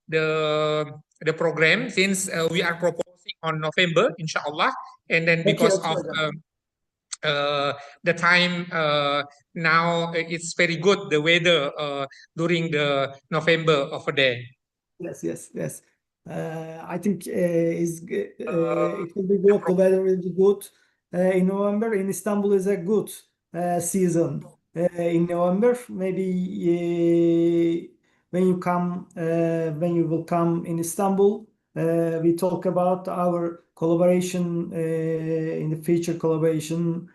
the program, since we are proposing on November, inshallah, and then Okay, because okay, of hocam. the time now, it's very good, the weather during the November over there. Yes, yes, yes. I think it will be good. The weather will be good in November. In Istanbul is a good season in November. Maybe when you will come in Istanbul, we talk about our collaboration in the future collaboration.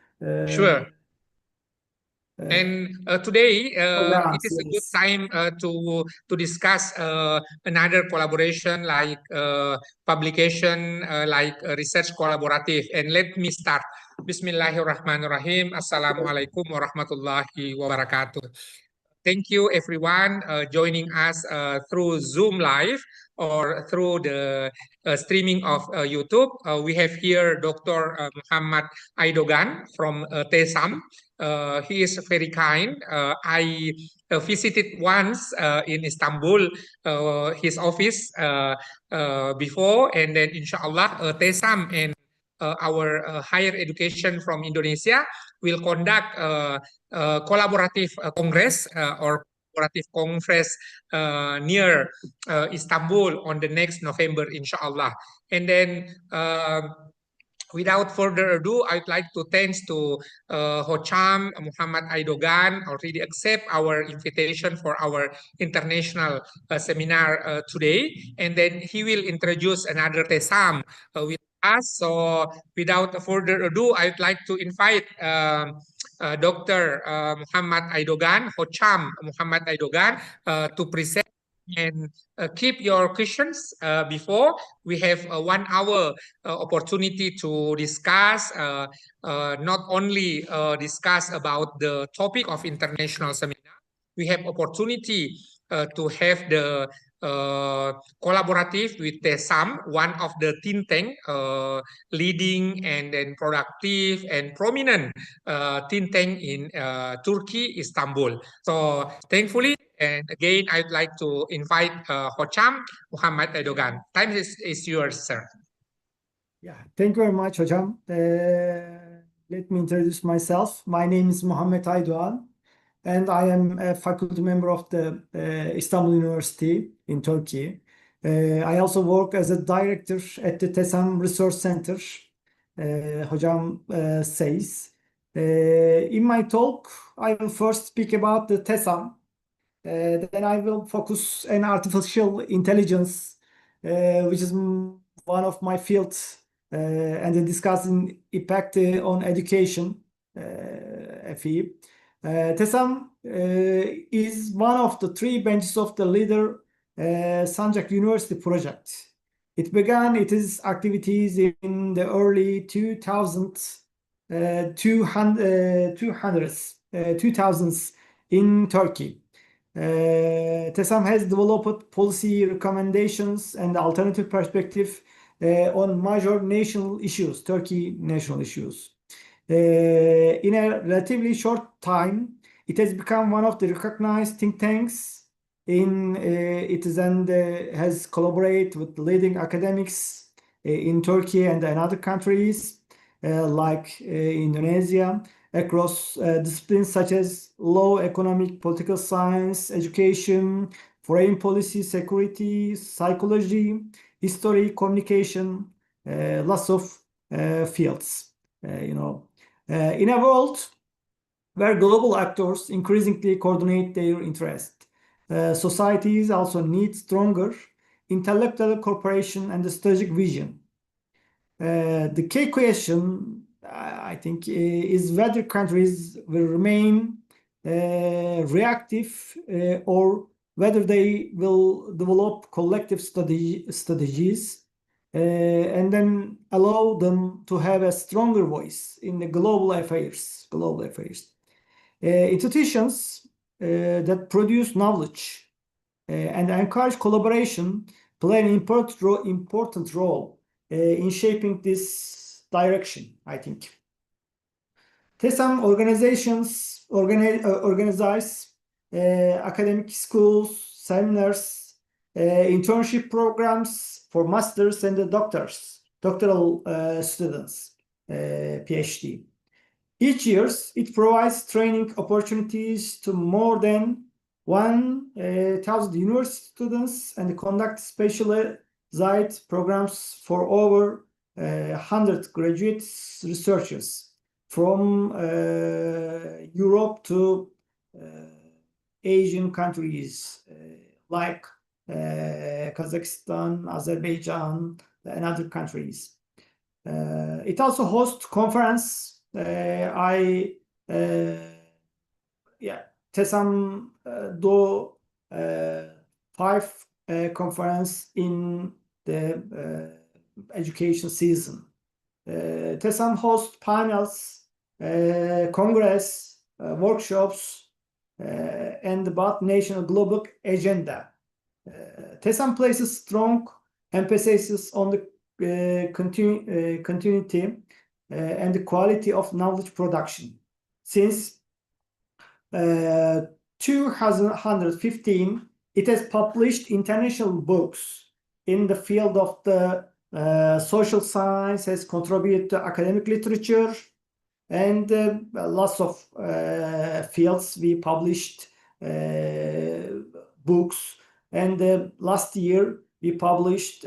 Sure. And today, it Programs, is a good yes. time to discuss another collaboration, like publication, like research collaborative. And let me start. Bismillahirrahmanirrahim. Assalamualaikum warahmatullahi wabarakatuh. Thank you, everyone, joining us through Zoom Live or through the streaming of YouTube. We have here Dr. Muhammad Aidogan from TESAM. He is very kind. I visited once in Istanbul, his office before, and then inshallah, TESAM and our higher education from Indonesia will conduct collaborative congress or collaborative conference near Istanbul on the next November, inshallah. And then without further ado, I'd like to thanks to Hocham Muhammad Aidogan already accept our invitation for our international seminar today. And then he will introduce another TESAM with us. So without further ado, I'd like to invite Dr. Muhammad Aidogan, Hocham Muhammad Aidogan, to present and keep your questions before we have a 1 hour opportunity to discuss, not only discuss about the topic of international seminar. We have opportunity to have the collaborative with TESAM, one of the think tank leading and then productive and prominent think tank in Turkey, Istanbul. So thankfully, and again, I'd like to invite Hocham Muhammad Erdogan. Time is yours, sir. Yeah, thank you very much, hocam. Let me introduce myself. My name is Muhammed Aydoğan, and I am a faculty member of the Istanbul University in Turkey. I also work as a director at the TESAM Research Center, hocam says. In my talk, I will first speak about the TESAM. Then I will focus on artificial intelligence, which is one of my fields, and then discussing impact on education, FE. TESAM is one of the 3 branches of the leader Sancak University project. It began its activities in the early 2000s in Turkey. TESAM has developed policy recommendations and alternative perspective on major national issues, Turkey national issues. In a relatively short time, it has become one of the recognized think tanks in it is and has collaborated with leading academics in Turkey and other countries like Indonesia, across disciplines such as law, economic, political science, education, foreign policy, security, psychology, history, communication, lots of fields, in a world where global actors increasingly coordinate their interests. Societies also need stronger intellectual cooperation and strategic vision. The key question, I think, is whether countries will remain reactive or whether they will develop collective strategies and then allow them to have a stronger voice in the global affairs. Institutions that produce knowledge and encourage collaboration play an important role in shaping this direction, I think. TESAM organizations organize academic schools, seminars, internship programs for masters and the doctoral students, PhD. Each year, it provides training opportunities to more than 1,000 university students and conduct specialized programs for over 100 graduate researchers from Europe to Asian countries like Kazakhstan, Azerbaijan, and other countries. It also hosts conference. TESAM do 5 conference in the education season. TESAM hosts panels, congress, workshops, and about national global agenda. TESAM places strong emphasis on the continuity and the quality of knowledge production. Since 2015, it has published international books in the field of the social science, has contributed to academic literature, and lots of fields we published books. And last year we published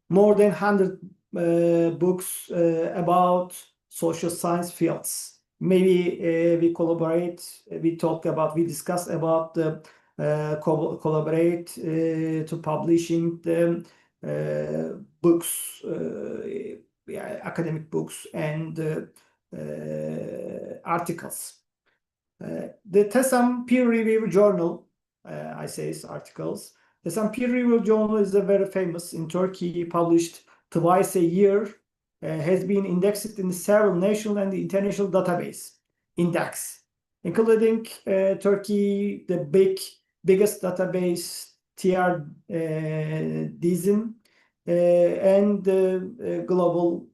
more than 100 books about social science fields. Maybe we collaborate, we discuss about the collaborate to publishing the books, academic books and articles. The TESAM peer review journal, I say articles. TESAM peer review journal is very famous in Turkey, published twice a year, has been indexed in several national and international database index, including Turkey, the biggest database, TR-DISM, and the global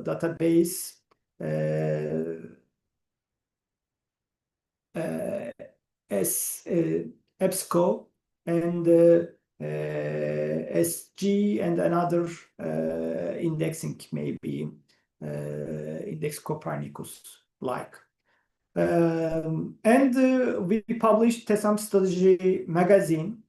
database, EBSCO, and SG, and another indexing, maybe Index Copernicus like. And we published TESAM Strategy magazine.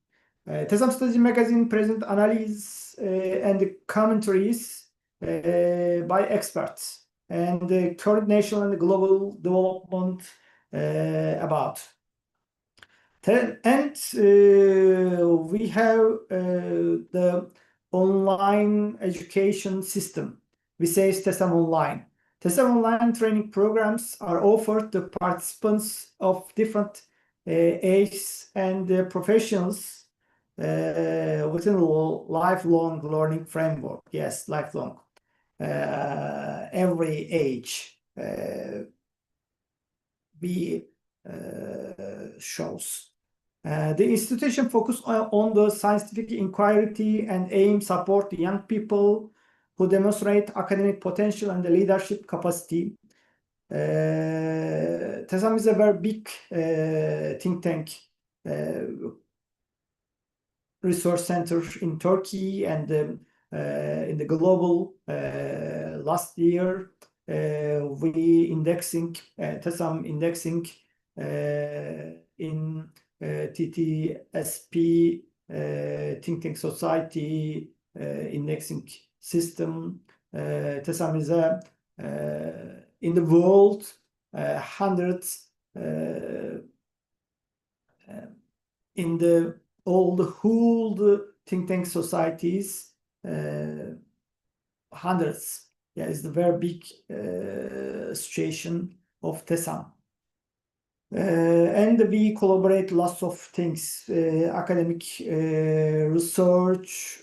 TESAM Strategy magazine present analysis and commentaries by experts and the current national and global development about. And we have the online education system. We say TESAM Online. TESAM Online training programs are offered to participants of different ages and professions within a lifelong learning framework. Yes, lifelong. Every age shows. The institution focuses on the scientific inquiry and aim support young people who demonstrate academic potential and the leadership capacity. TESAM is a very big think tank resource center in Turkey and in the global. Last year we indexing TESAM indexing in TTSP think tank society indexing system. TESAM is in the world hundreds in the whole think tank societies, hundreds. Yeah, it's the very big situation of TESAM. And we collaborate lots of things, academic research,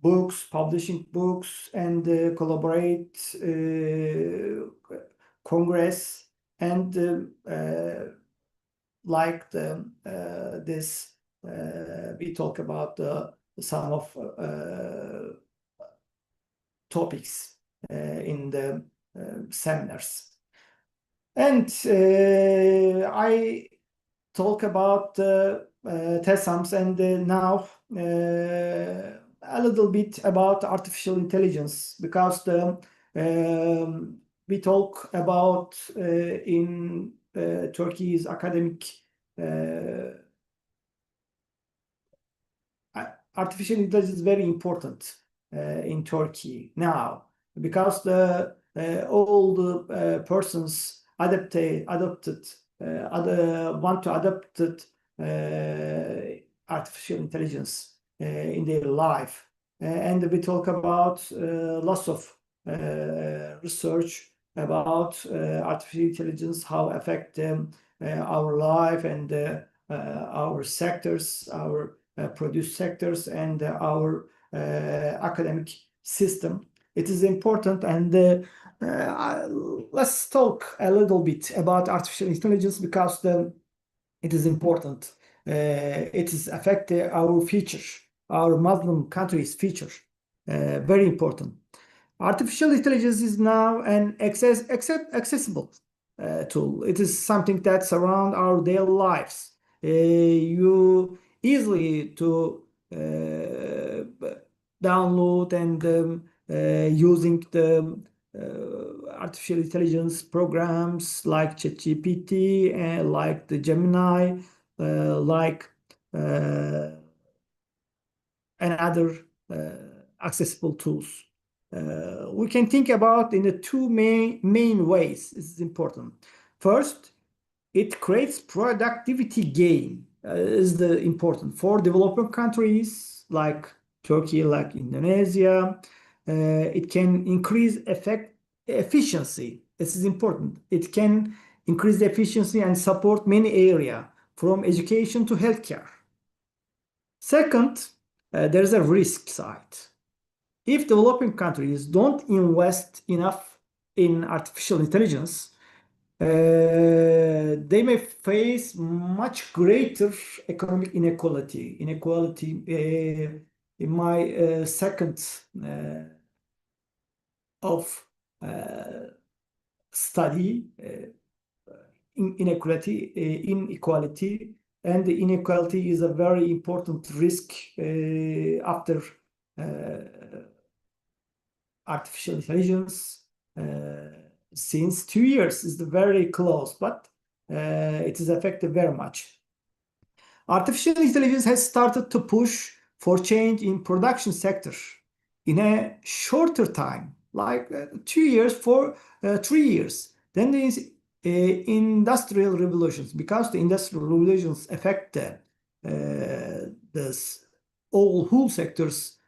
books, publishing books, and collaborate congress, and like this we talk about some of topics in the seminars. And I talk about TESAMs, and now a little bit about artificial intelligence, because we talk about in Turkey's academic artificial intelligence is very important in Turkey now, because all the persons want to adopt artificial intelligence in their life, and we talk about lots of research about artificial intelligence, how affect our life and our sectors, our produce sectors, and our academic system. It is important, and let's talk a little bit about artificial intelligence, because it is important. It is affect our future, our Muslim countries' future. Very important. Artificial intelligence is now an accessible tool. It is something that surrounds our daily lives. You easily to download and using the artificial intelligence programs like ChatGPT and like the Gemini, like and other accessible tools. We can think about in the two main ways. This is important. First, it creates productivity gain. Is the important for developing countries like Turkey, like Indonesia. It can increase efficiency. This is important. It can increase the efficiency and support many areas, from education to healthcare. Second, there is a risk side. If developing countries don't invest enough in artificial intelligence, they may face much greater economic inequality. In my second of study, inequality, and the inequality is a very important risk after artificial intelligence. Since 2 years is very close, but it is affected very much. Artificial intelligence has started to push for change in production sector in a shorter time, like 2 years for 3 years. Then there is industrial revolutions, because the industrial revolutions affect this whole sectors.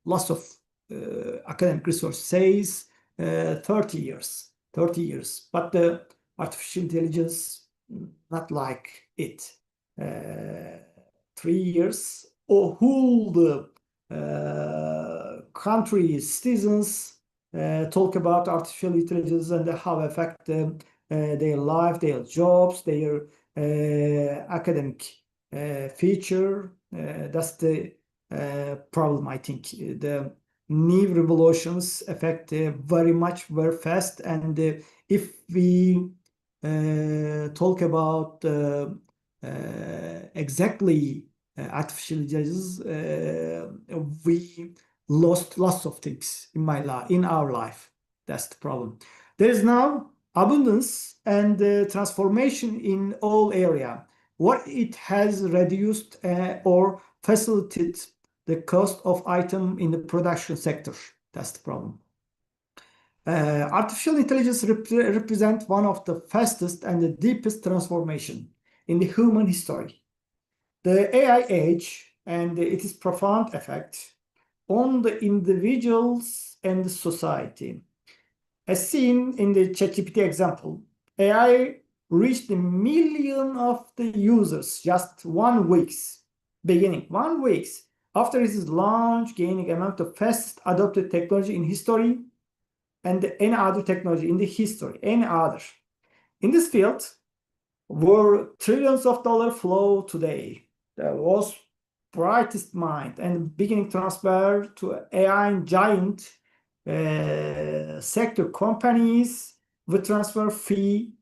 Lots of academic research says 30 years, but the artificial intelligence not like it. 3 years, or whole the country's citizens talk about artificial intelligence and how affect their life, their jobs, their academic future. That's the problem, I think. The new revolutions affect very fast, and if we talk about exactly artificial intelligence, we lost lots of things in our life. That's the problem. There is now abundance and transformation in all area. What it has reduced or facilitated the cost of item in the production sector. That's the problem. Artificial intelligence represents one of the fastest and the deepest transformation in the human history. The AI age and its profound effect on the individuals and the society. As seen in the ChatGPT example, AI reached 1 million of the users just 1 week's beginning. 1 week after its launch, gaining among the fastest adopted technology in history, and any other technology in the history, any other. In this field, where trillions of dollars flow today, there was brightest mind and beginning transfer to AI giant sector companies with transfer fee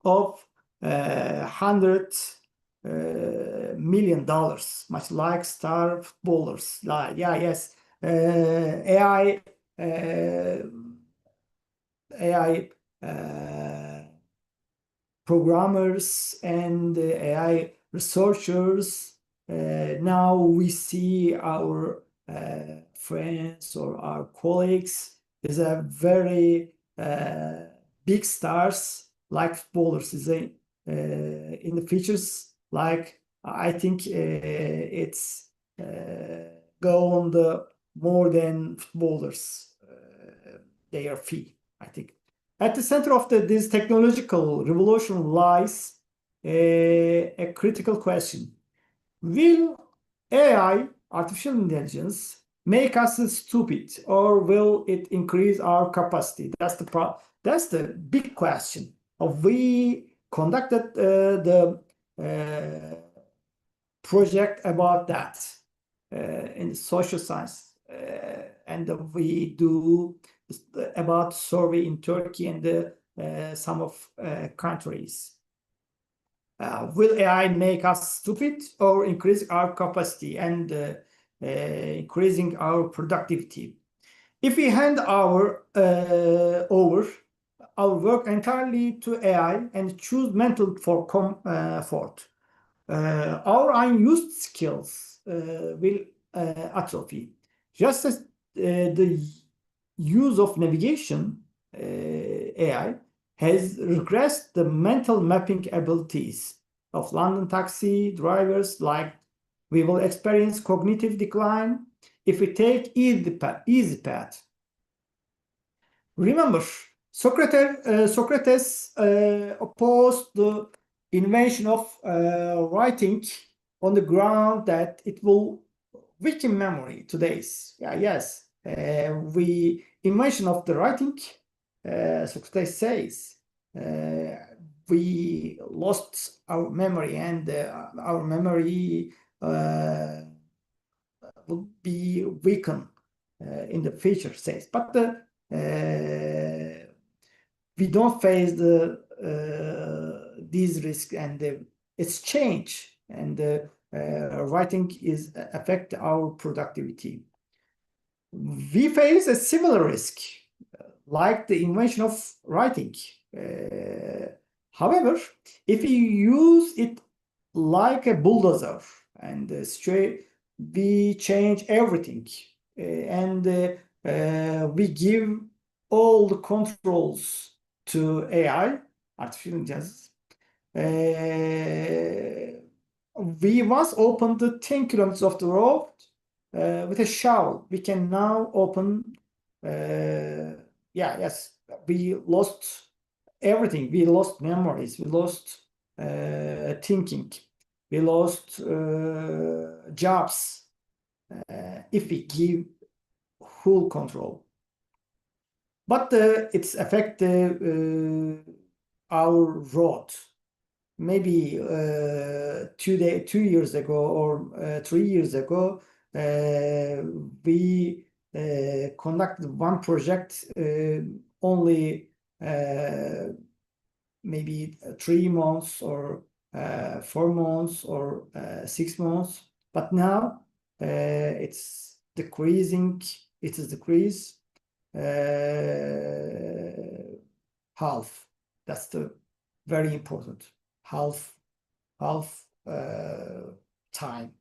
of $100 million, much like star footballers. Yeah, yes. AI programmers and AI researchers. Now we see our friends or our colleagues is a very big stars like footballers is in the features like I think it's go on the more than footballers their fee, I think. At the center of this technological revolution lies a critical question. Will AI, artificial intelligence, make us stupid, or will it increase our capacity? That's the big question. We conducted the project about that in social science, and we do about survey in Turkey and some of countries. Will AI make us stupid or increase our capacity and increasing our productivity? If we hand over our work entirely to AI and choose mental for comfort, our unused skills will atrophy. Just as the use of navigation, AI, has regressed the mental mapping abilities of London taxi drivers, like we will experience cognitive decline if we take easy path. Remember, Socrates opposed the invention of writing on the ground that it will weaken memory today's. Yes, we invention of the writing, Socrates says, we lost our memory and our memory will be weakened in the future, says. But we don't face these risks, and it's change, and writing is affect our productivity. We face a similar risk, like the invention of writing. However, if we use it like a bulldozer and we change everything, and we give all the controls to AI, artificial intelligence. We once opened the 10 kilometers of the road with a shovel. We can now open, yes, we lost everything. We lost memories, we lost thinking, we lost jobs if we give full control. But it's affect our road. Maybe 2 years ago or 3 years ago, we conducted one project only maybe 3 months or 4 months or 6 months. But now it's decreasing. It is decreased half. That's the very important half time.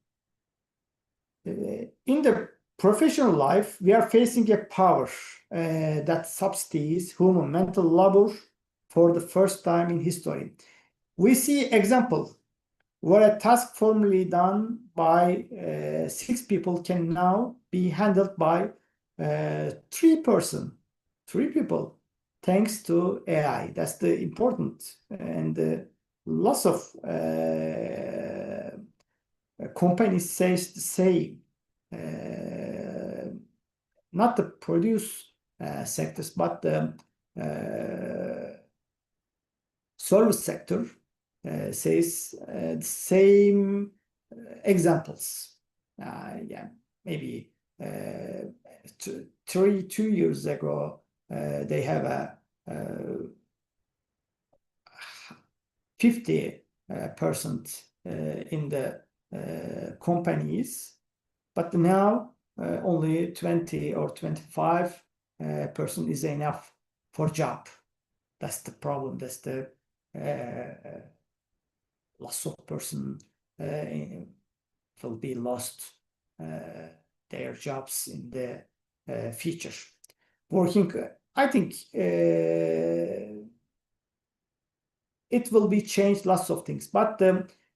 In the professional life, we are facing a power that substitutes human mental labor for the first time in history. We see example where a task formerly done by 6 people can now be handled by 3 people, thanks to AI. That's the important, and lots of companies say not the produce sectors, but the service sector says the same examples. Yeah, maybe 2 years ago, they have a 50% in the companies, but now only 20 or 25% is enough for job. That's the problem. That's the loss of person will be lost their jobs in the future. Working, I think it will be changed lots of things, but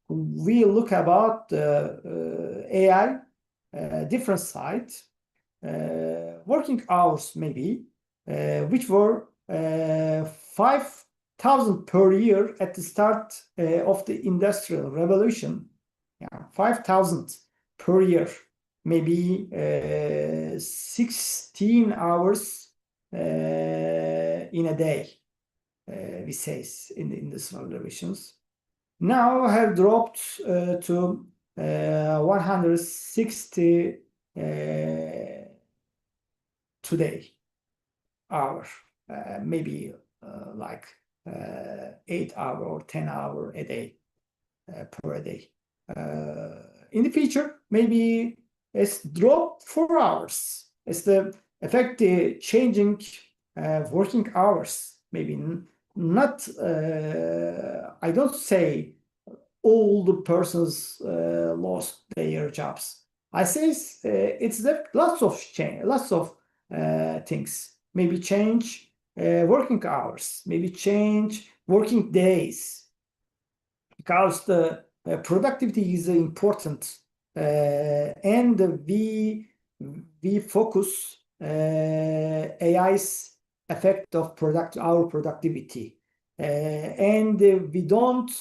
we look about AI different side, working hours maybe, which were 5,000 per year at the start of the Industrial Revolution. Yeah, 5,000 per year, maybe 16 hours in a day, we say in the Industrial Revolutions. Now have dropped to 160 today hour, maybe like 8 hour or 10 hour a day per day. In the future, maybe it's drop 4 hours. It's the effect changing working hours. Maybe not. I don't say all the persons lost their jobs. I say it's lots of change, lots of things. Maybe change working hours. Maybe change working days, because the productivity is important, and we focus AI's effect of our productivity, and we don't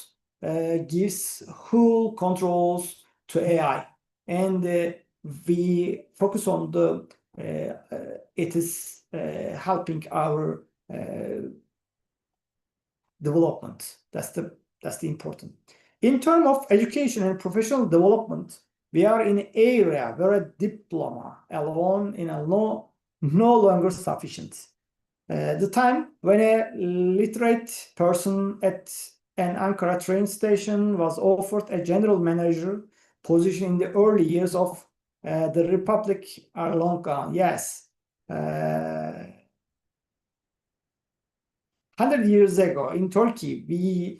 give full controls to AI, and we focus on the it is helping our development. That's the important. In terms of education and professional development, we are in an area where a diploma alone is no longer sufficient. The time when a literate person at an Ankara train station was offered a general manager position in the early years of the Republic are long gone. Yes. 100 years ago in Turkey, we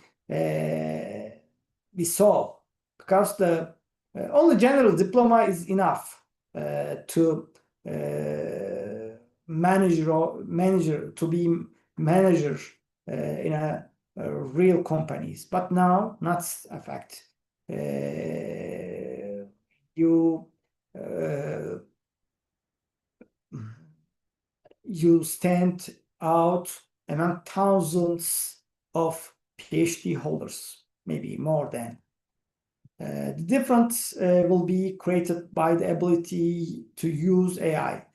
saw, because the only general diploma is enough to manager to be manager in a real companies, but now not a fact. You stand out among thousands of PhD holders, maybe more than. The difference will be created by the ability to use AI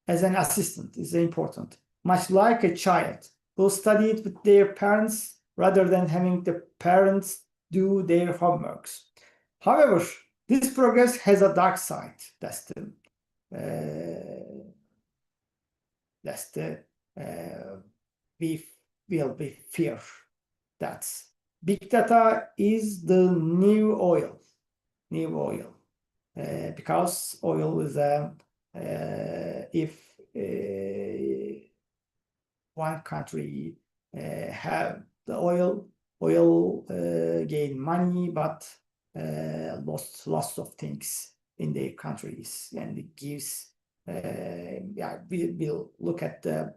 as an assistant is important, much like a child who studied with their parents rather than having the parents do their homeworks. However, this progress has a dark side. We will be fear. That's big data is the new oil, because oil is if one country have the oil gain money, but lost lots of things in their countries, and it gives. We will look at the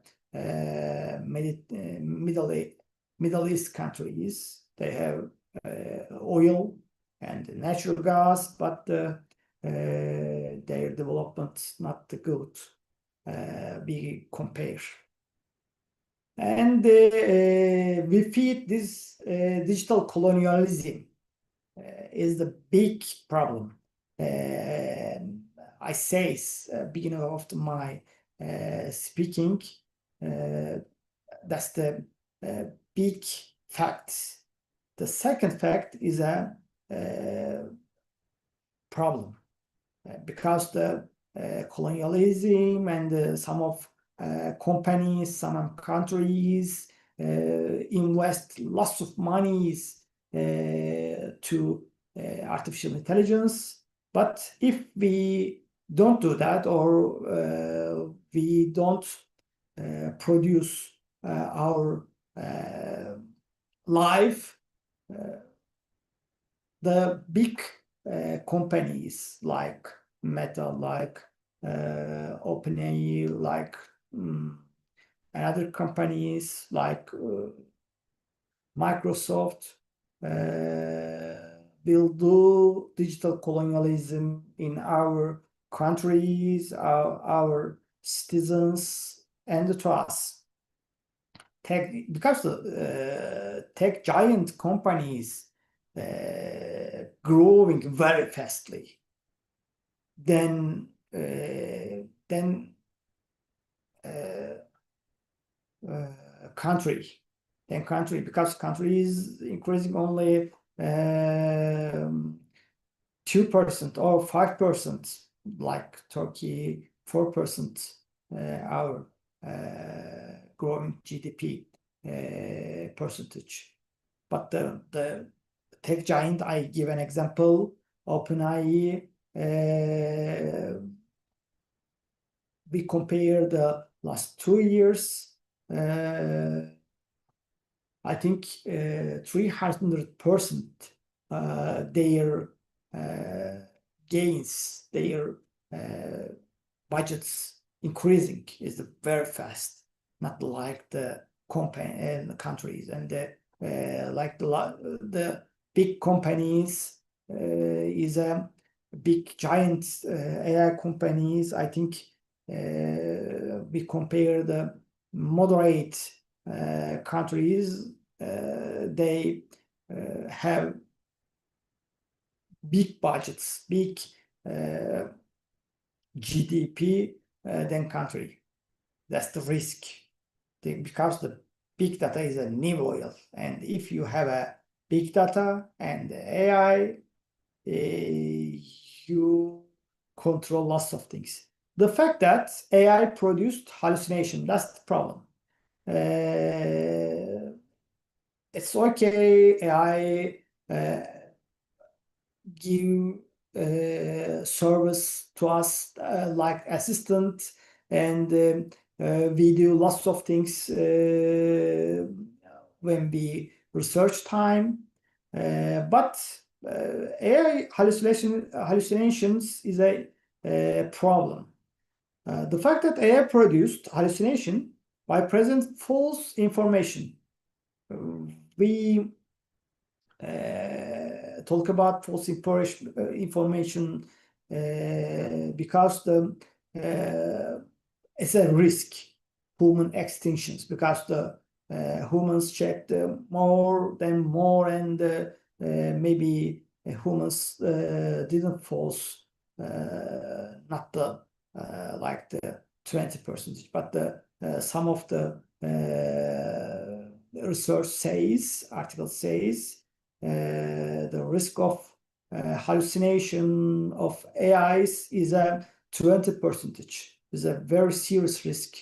Middle East countries. They have oil and natural gas, but their development not good. We compare, and we feed this digital colonialism is the big problem. I say beginning of my speaking, that's the big fact. The second fact is a problem, because the colonialism and some of companies, some countries invest lots of monies to artificial intelligence. But if we don't do that, or we don't produce our life, the big companies like Meta, like OpenAI, like other companies like Microsoft will do digital colonialism in our countries, our citizens, and to us. Because the tech giant companies growing very fastly, then country, because country is increasing only 2% or 5%, like Turkey 4%, our growing GDP percentage. But the tech giant, I give an example, OpenAI, we compare the last 2 years, I think 300% their gains, their budgets increasing is very fast, not like the company and countries, and like the big companies is a big giant AI companies. I think we compare the moderate countries, they have big budgets, big GDP than country. That's the risk, because the big data is a new oil, and if you have a big data and AI, you control lots of things. The fact that AI produced hallucination, that's the problem. It's okay, AI give service to us like assistant, and we do lots of things when we research time, but AI hallucinations is a problem. The fact that AI produced hallucination by present false information. We talk about false information because it's a risk, human extinctions, because the humans check more, and maybe humans didn't false, not the like the 20%, but some of the research says, article says, the risk of hallucination of AIs is a 20%. Is a very serious risk.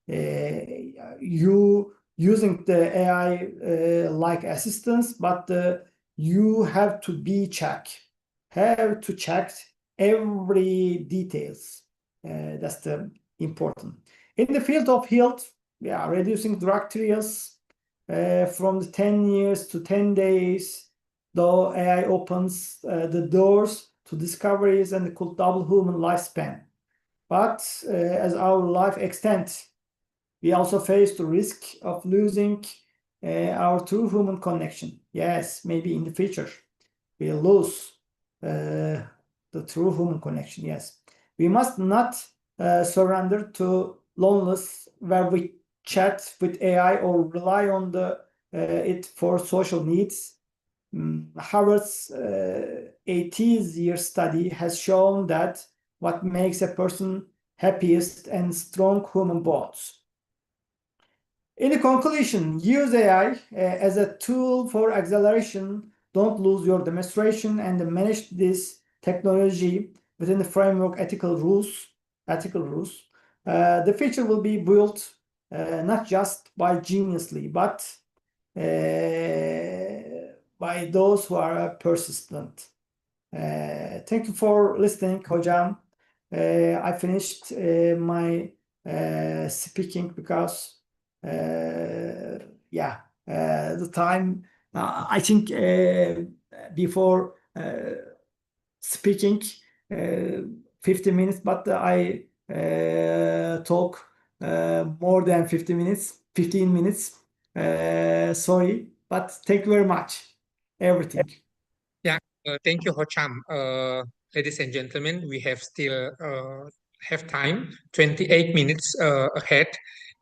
You using the AI like assistance, but you have to check every details. That's the important. In the field of health, reducing drug trials from the 10 years to 10 days, though AI opens the doors to discoveries and could double human lifespan. But as our life extends, we also face the risk of losing our true human connection. Yes, maybe in the future we'll lose the true human connection. Yes, we must not surrender to loneliness where we chat with AI or rely on it for social needs. Harvard's 80-year study has shown that what makes a person happiest and strong human bonds. In the conclusion, use AI as a tool for acceleration. Don't lose your demonstration, and manage this technology within the framework ethical rules. The future will be built not just by geniusly, but by those who are persistent. Thank you for listening, Hocam. I finished my speaking because the time I think before speaking 50 minutes, but I talk more than 15 minutes. Sorry, but thank you very much. Everything. Yeah, thank you, Hocham. Ladies and gentlemen, we have still have time, 28 minutes ahead,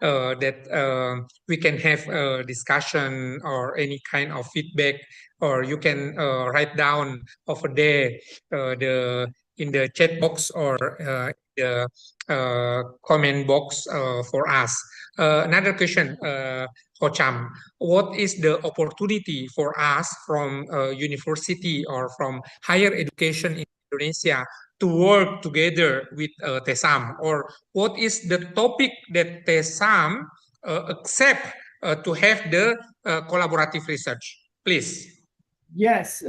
that we can have a discussion or any kind of feedback, or you can write down over there in the chat box or the comment box for us. Another question, Hocham, what is the opportunity for us from university or from higher education in Indonesia to work together with TESAM? Or what is the topic that TESAM accept to have the collaborative research? Please. Yes,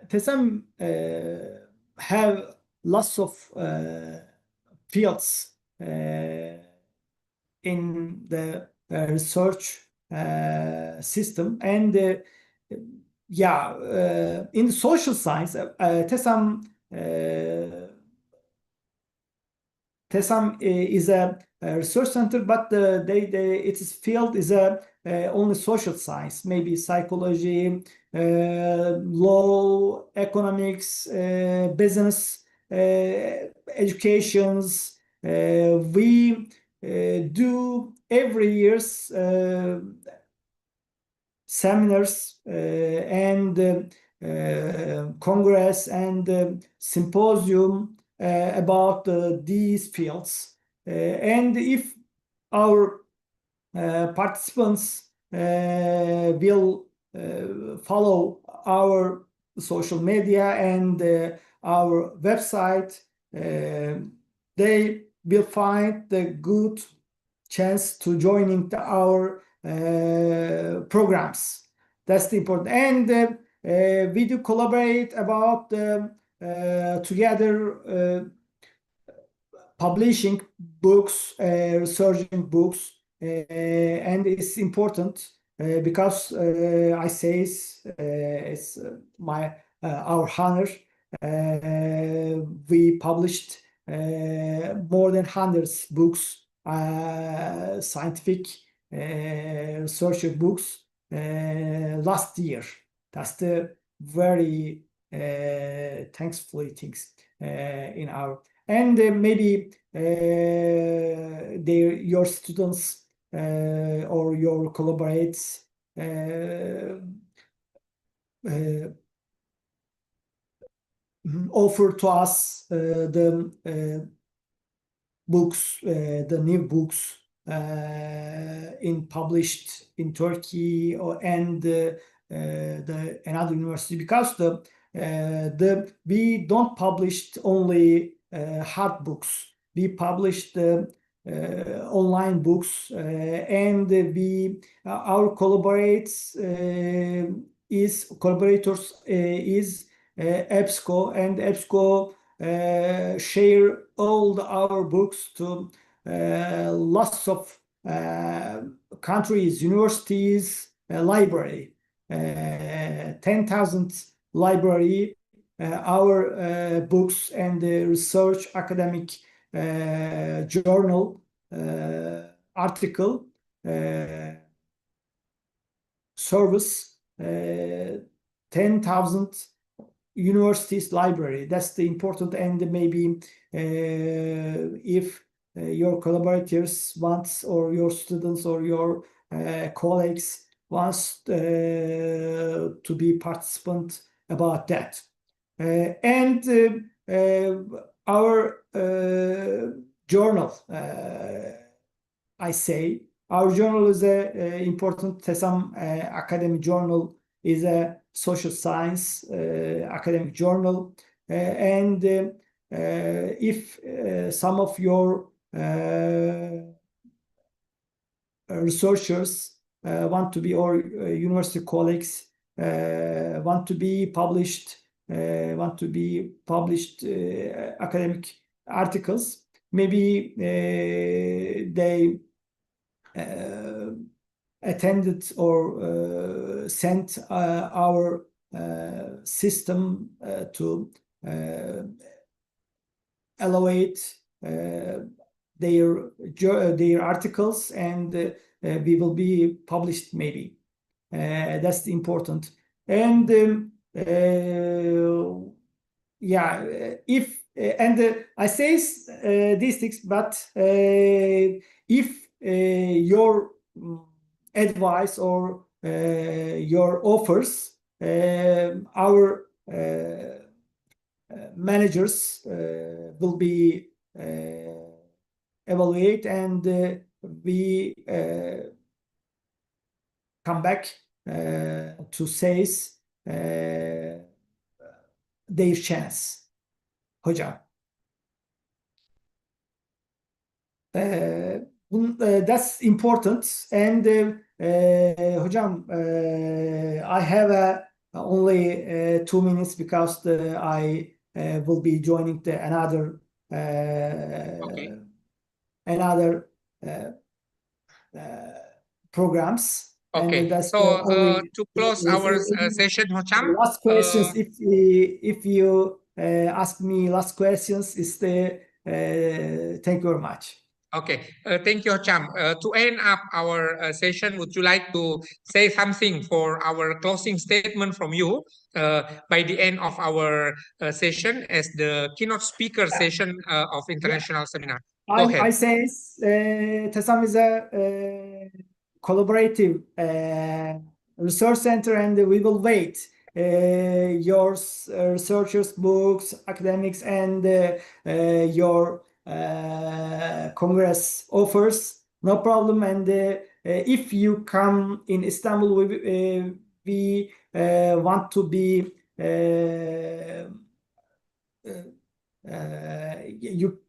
TESAM have lots of fields in the research system, and in social science, TESAM is a research center, but its field is only social science, maybe psychology, law, economics, business, educations. We do every year's seminars and congress and symposium about these fields. And if our participants will follow our social media and our website, they will find the good chance to joining our programs. That's the important. And we do collaborate about together publishing books, researching books, and it's important because I say it's our honor. We published more than hundreds books, scientific research books last year. That's the very thankful things in our. And maybe your students or your collaborates offer to us the books, the new books published in Turkey and another university, because we don't publish only hard books. We published online books, and our collaborators is EBSCO, and EBSCO share all our books to lots of countries, universities, library, 10,000 library, our books and the research academic journal article service 10,000 universities library. That's the important. And maybe if your collaborators wants, or your students or your colleagues wants to be participant about that. And our journal, I say, our journal is a important TESAM academic journal, is a social science academic journal. And if some of your researchers want to be, or university colleagues want to be published, academic articles. Maybe they attended or sent our system to evaluate their articles, and we will be published maybe. That's important. And yeah, if and I say these things, but if your advice or your offers, our managers will be evaluate, and we come back to seize their chance. Hocam. That's important. And hocam, I have only 2 minutes because I will be joining another programs. Okay. And that's So only to close our session, Hocham. Last questions. If you ask me last questions, is the thank you very much. Okay, thank you, Hocham. To end up our session, would you like to say something for our closing statement from you by the end of our session as the keynote speaker session of international seminar? Go ahead. I say TESAM is a collaborative research center, and we will wait your researchers, books, academics, and your Congress offers. No problem. And if you come in Istanbul, we want to be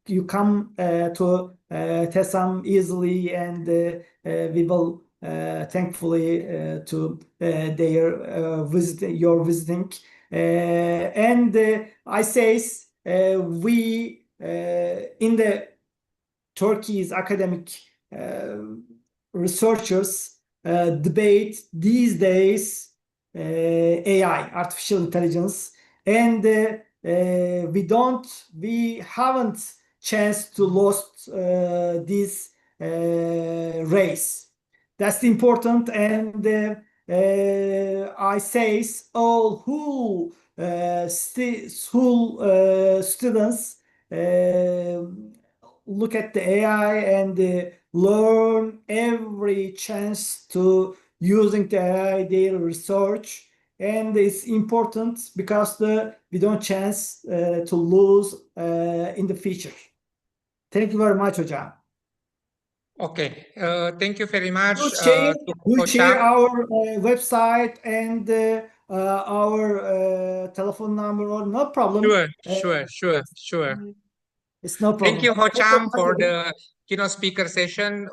you come to TESAM easily, and we will thankfully to their your visiting. And I say we in the Turkey's academic researchers debate these days AI, artificial intelligence, and we haven't chance to lost this race. That's important. And I say all who students look at the AI and learn every chance to using the AI their research. And it's important because we don't chance to lose in the future. Thank you very much, Hocam. Okay, thank you very much. We'll share our website and our telephone number, or no problem. Sure. It's no problem. Thank you, Hocham, for the keynote speaker session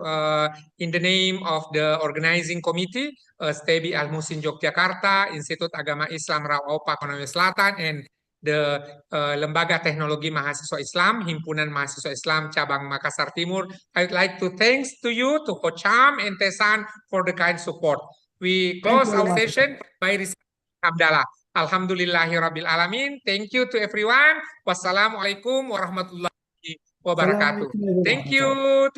in the name of the organizing committee, STEBI Al Muhsin Yogyakarta, Institut Agama Islam Rawa Aopa Konawe Selatan, and the Lembaga Teknologi Mahasiswa Islam, Himpunan Mahasiswa Islam Cabang Makassar Timur. I'd like to thanks to you, to Hocham and Tesan for the kind support. We close our session by reciting Hamdalah. Alhamdulillahirabbil alamin. Thank you to everyone. Wassalamualaikum warahmatullahi wabarakatuh. Thank you.